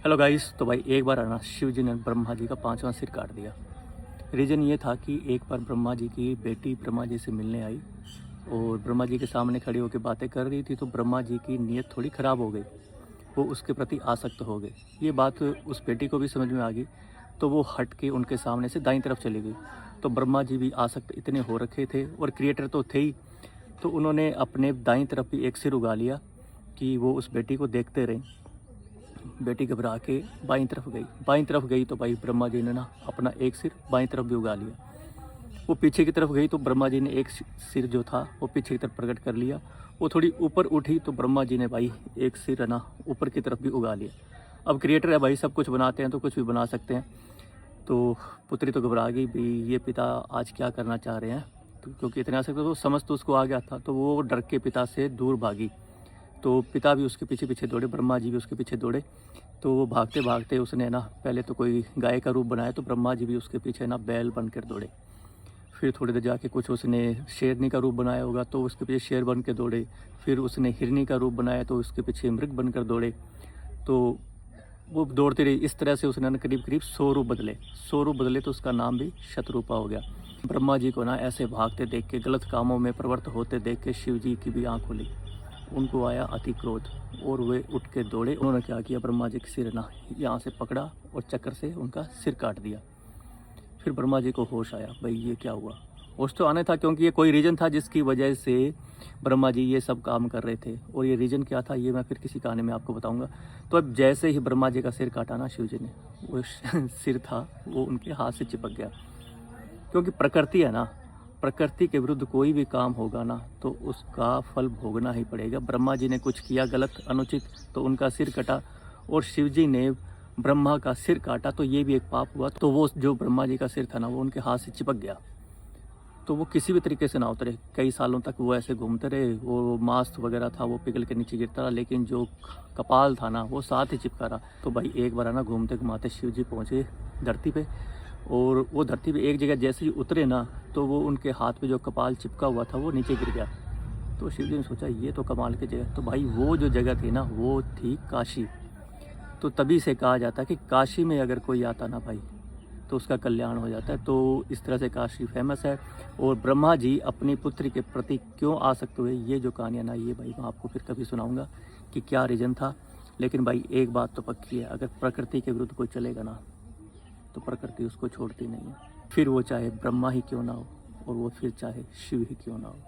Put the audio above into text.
Hello guys. तो भाई एक बार आना शिव जी ने ब्रह्मा जी का पांचवां सिर काट दिया। रीज़न ये था कि एक बार ब्रह्मा जी की बेटी ब्रह्मा जी से मिलने आई और ब्रह्मा जी के सामने खड़ी होकर बातें कर रही थी, तो ब्रह्मा जी की नीयत थोड़ी ख़राब हो गई। वो उसके प्रति आसक्त हो गए। ये बात उस बेटी को भी समझ में आ गई, तो वो हट के उनके सामने से दाईं तरफ चली गई। तो ब्रह्मा जी भी आसक्त इतने हो रखे थे और क्रिएटर तो थे ही, तो उन्होंने अपने दाईं तरफ भी एक सिर उगा लिया कि वो उस बेटी को देखते रहें। बेटी घबरा के बाईं तरफ गई तो भाई ब्रह्मा जी ने ना अपना एक सिर बाईं तरफ भी उगा लिया। वो पीछे की तरफ गई तो ब्रह्मा जी ने एक सिर जो था वो पीछे की तरफ प्रकट कर लिया। वो थोड़ी ऊपर उठी तो ब्रह्मा जी ने भाई एक सिर है ना ऊपर की तरफ भी उगा लिया। अब क्रिएटर है भाई, सब कुछ बनाते हैं तो कुछ भी बना सकते हैं। तो पुत्री तो घबरा गई भी, ये पिता आज क्या करना चाह रहे हैं। तो क्योंकि इतना सकते तो समझ तो उसको आ गया था, तो वो डर के पिता से दूर भागी। तो पिता भी उसके पीछे पीछे दौड़े, ब्रह्मा जी भी उसके पीछे दौड़े। तो वो भागते भागते उसने ना पहले तो कोई गाय का रूप बनाया, तो ब्रह्मा जी भी उसके पीछे ना बैल बनकर दौड़े। फिर थोड़ी देर जाके कुछ उसने शेरनी का रूप बनाया होगा, तो उसके पीछे शेर बन के दौड़े। फिर उसने हिरनी का रूप बनाया तो उसके पीछे मृग बनकर दौड़े। तो वो दौड़ती रही। इस तरह से उसने ना करीब करीब 100 रूप बदले तो उसका नाम भी शतरूपा हो गया। ब्रह्मा जी को ना ऐसे भागते देख के, गलत कामों में प्रवृत्त होते देख के शिव जी की भी आँख खुली। उनको आया अति क्रोध और वे उठ के दौड़े। उन्होंने क्या किया, ब्रह्मा जी के सिर ना यहाँ से पकड़ा और चक्कर से उनका सिर काट दिया। फिर ब्रह्मा जी को होश आया, भाई ये क्या हुआ। होश तो आने था, क्योंकि ये कोई रीज़न था जिसकी वजह से ब्रह्मा जी ये सब काम कर रहे थे। और ये रीज़न क्या था ये मैं फिर किसी कहानी में आपको बताऊंगा। तो अब जैसे ही ब्रह्मा जी का सिर काटा ना शिव जी ने, वो सिर था वो उनके हाथ से चिपक गया। क्योंकि प्रकृति है ना, प्रकृति के विरुद्ध कोई भी काम होगा ना तो उसका फल भोगना ही पड़ेगा। ब्रह्मा जी ने कुछ किया गलत अनुचित तो उनका सिर कटा, और शिव जी ने ब्रह्मा का सिर काटा तो ये भी एक पाप हुआ। तो वो जो ब्रह्मा जी का सिर था ना वो उनके हाथ से चिपक गया। तो वो किसी भी तरीके से ना उतरे। कई सालों तक वो ऐसे घूमते रहे। वो मांस वगैरह था वो पिघल के नीचे गिरता रहा, लेकिन जो कपाल था ना वो साथ ही चिपका रहा। तो भाई एक बार ना घूमते घुमाते शिव जी पहुँचे धरती पे, और वो धरती पे एक जगह जैसे ही उतरे ना तो वो उनके हाथ पे जो कपाल चिपका हुआ था वो नीचे गिर गया। तो शिव जी ने सोचा ये तो कमाल की जगह। तो भाई वो जो जगह थी ना वो थी काशी। तो तभी से कहा जाता है कि काशी में अगर कोई आता ना भाई तो उसका कल्याण हो जाता है। तो इस तरह से काशी फेमस है। और ब्रह्मा जी अपनी पुत्री के प्रति क्यों आसक्त हुए, ये जो कहानियाँ ना ये भाई मैं आपको फिर कभी सुनाऊंगा कि क्या रीज़न था। लेकिन भाई एक बात तो पक्की है, अगर प्रकृति के विरुद्ध कोई चलेगा ना तो प्रकृति उसको छोड़ती नहीं है। फिर वो चाहे ब्रह्मा ही क्यों ना हो, और वो फिर चाहे शिव ही क्यों ना हो।